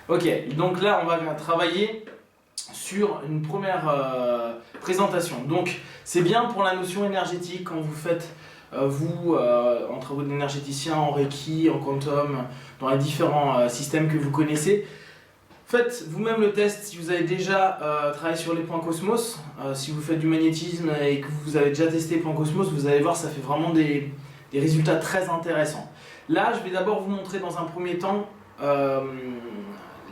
Ok, donc là on va travailler sur une première présentation. Donc c'est bien pour la notion énergétique quand vous faites en travaux d'énergéticien, en Reiki, en quantum, dans les différents systèmes que vous connaissez. Faites vous-même le test si vous avez déjà travaillé sur les points cosmos. Si vous faites du magnétisme et que vous avez déjà testé les points cosmos, vous allez voir, ça fait vraiment des résultats très intéressants. Là, je vais d'abord vous montrer dans un premier temps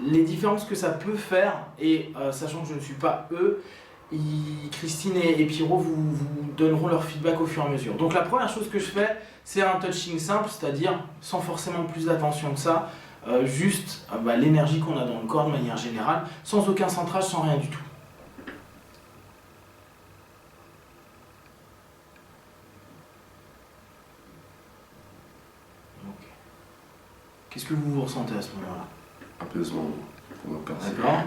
les différences que ça peut faire, et sachant que je ne suis pas eux, Christine et Pierrot vous donneront leur feedback au fur et à mesure. Donc la première chose que je fais, c'est un touching simple, c'est-à-dire sans forcément plus d'attention que ça, juste l'énergie qu'on a dans le corps de manière générale, sans aucun centrage, sans rien du tout. Okay. Qu'est-ce que vous ressentez à ce moment-là? Apaisement pour ma personne. D'accord.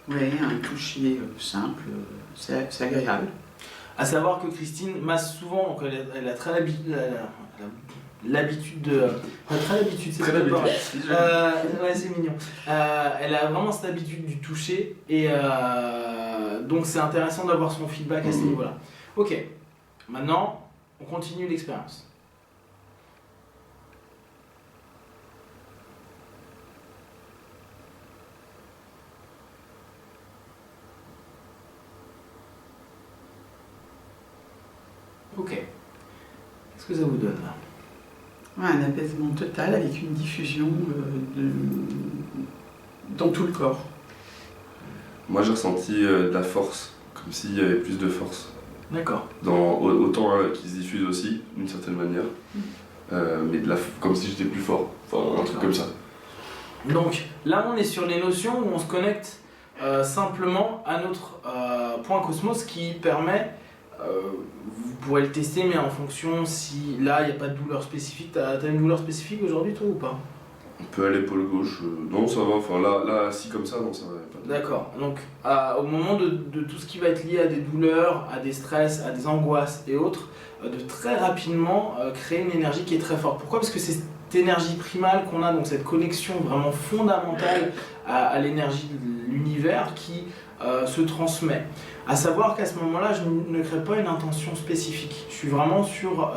Oui, un toucher simple, c'est agréable. À savoir que Christine masse souvent, donc elle a très l'habitude de... très l'habitude, c'est très l'habitude. Ouais, c'est mignon. Elle a vraiment cette habitude du toucher, et donc c'est intéressant d'avoir son feedback à ce niveau-là. Ok, maintenant on continue l'expérience. Ok. Qu'est-ce que ça vous donne là? Ouais, un apaisement total avec une diffusion dans tout le corps. Moi j'ai ressenti de la force, comme s'il y avait plus de force. D'accord. Autant qui se diffuse aussi, d'une certaine manière, mais comme si j'étais plus fort, enfin un truc comme ça. Donc là on est sur les notions où on se connecte simplement à notre point cosmos qui permet... vous pourrez le tester, mais en fonction si là il n'y a pas de douleur spécifique. T'as une douleur spécifique aujourd'hui toi ou pas? Un peu à l'épaule gauche, non ça va, enfin là assis comme ça, non ça va pas. D'accord, donc au moment de tout ce qui va être lié à des douleurs, à des stress, à des angoisses et autres, de très rapidement créer une énergie qui est très forte. Pourquoi? Parce que c'est cette énergie primale qu'on a, donc cette connexion vraiment fondamentale à l'énergie de l'univers qui se transmet. À savoir qu'à ce moment-là, je ne crée pas une intention spécifique. Je suis vraiment sur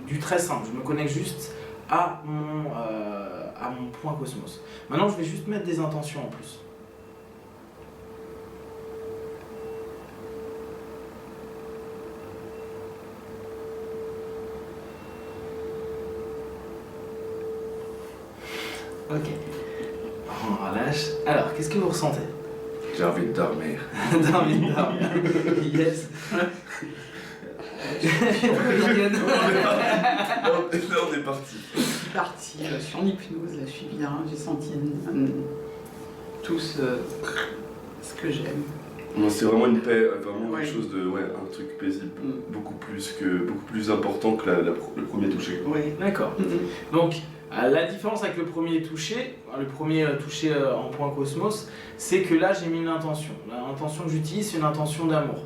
du très simple. Je me connecte juste à mon point cosmos. Maintenant, je vais juste mettre des intentions en plus. Ok. On relâche. Alors, qu'est-ce que vous ressentez? J'ai envie de dormir. Dormir. Yes. Là on est parti. Je suis partie, je suis en hypnose, là je suis bien, j'ai senti tout ce que j'aime. C'est vraiment une paix, vraiment Ouais. quelque chose de, un truc paisible, beaucoup plus important que le premier toucher. Oui. D'accord. Donc, la différence avec le premier toucher en point cosmos, c'est que là j'ai mis une intention. L'intention que j'utilise, c'est une intention d'amour.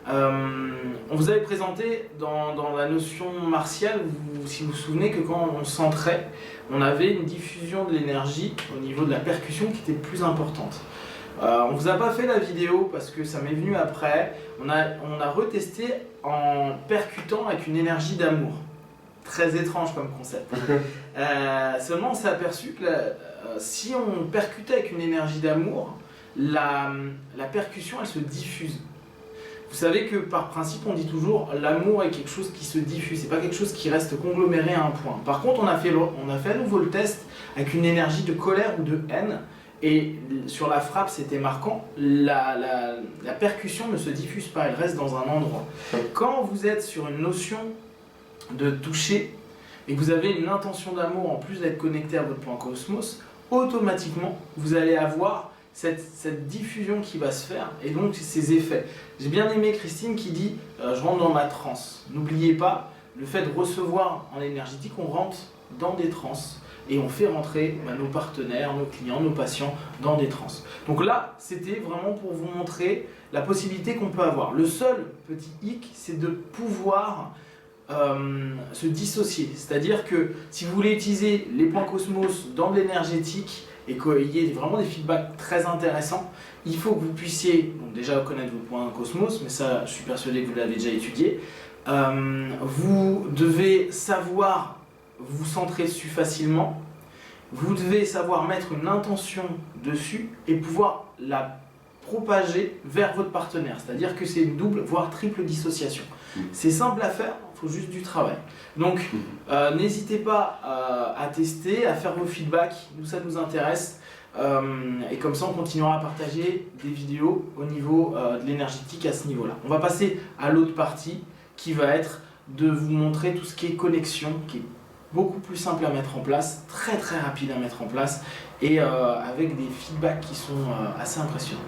On vous avait présenté dans la notion martiale, si vous vous souvenez, que quand on centrait, on avait une diffusion de l'énergie au niveau de la percussion qui était plus importante. On vous a pas fait la vidéo parce que ça m'est venu après. On a retesté en percutant avec une énergie d'amour. Très étrange comme concept. Seulement on s'est aperçu que si on percutait avec une énergie d'amour, la percussion elle se diffuse. Vous savez que par principe on dit toujours l'amour est quelque chose qui se diffuse, c'est pas quelque chose qui reste congloméré à un point. Par contre on a fait à nouveau le test avec une énergie de colère ou de haine, et sur la frappe c'était marquant, la percussion ne se diffuse pas, elle reste dans un endroit. Quand vous êtes sur une notion de toucher et que vous avez une intention d'amour en plus d'être connecté à votre point cosmos, automatiquement vous allez avoir cette diffusion qui va se faire et donc ces effets. J'ai bien aimé Christine qui dit je rentre dans ma transe. N'oubliez pas, le fait de recevoir en énergétique, on rentre dans des transes et on fait rentrer nos partenaires, nos clients, nos patients dans des transes. Donc là, c'était vraiment pour vous montrer la possibilité qu'on peut avoir. Le seul petit hic, c'est de pouvoir se dissocier. C'est-à-dire que si vous voulez utiliser les points cosmos dans de l'énergétique et qu'il y ait vraiment des feedbacks très intéressants, il faut que vous puissiez donc déjà connaître vos points Cosmos, mais ça je suis persuadé que vous l'avez déjà étudié. Vous devez savoir vous centrer dessus facilement, vous devez savoir mettre une intention dessus et pouvoir la propager vers votre partenaire, c'est-à-dire que c'est une double voire triple dissociation. C'est simple à faire, il faut juste du travail. Donc n'hésitez pas à tester, à faire vos feedbacks, nous ça nous intéresse. Et comme ça on continuera à partager des vidéos au niveau de l'énergétique à ce niveau-là. On va passer à l'autre partie qui va être de vous montrer tout ce qui est connexion, qui est beaucoup plus simple à mettre en place, très rapide à mettre en place et avec des feedbacks qui sont assez impressionnants.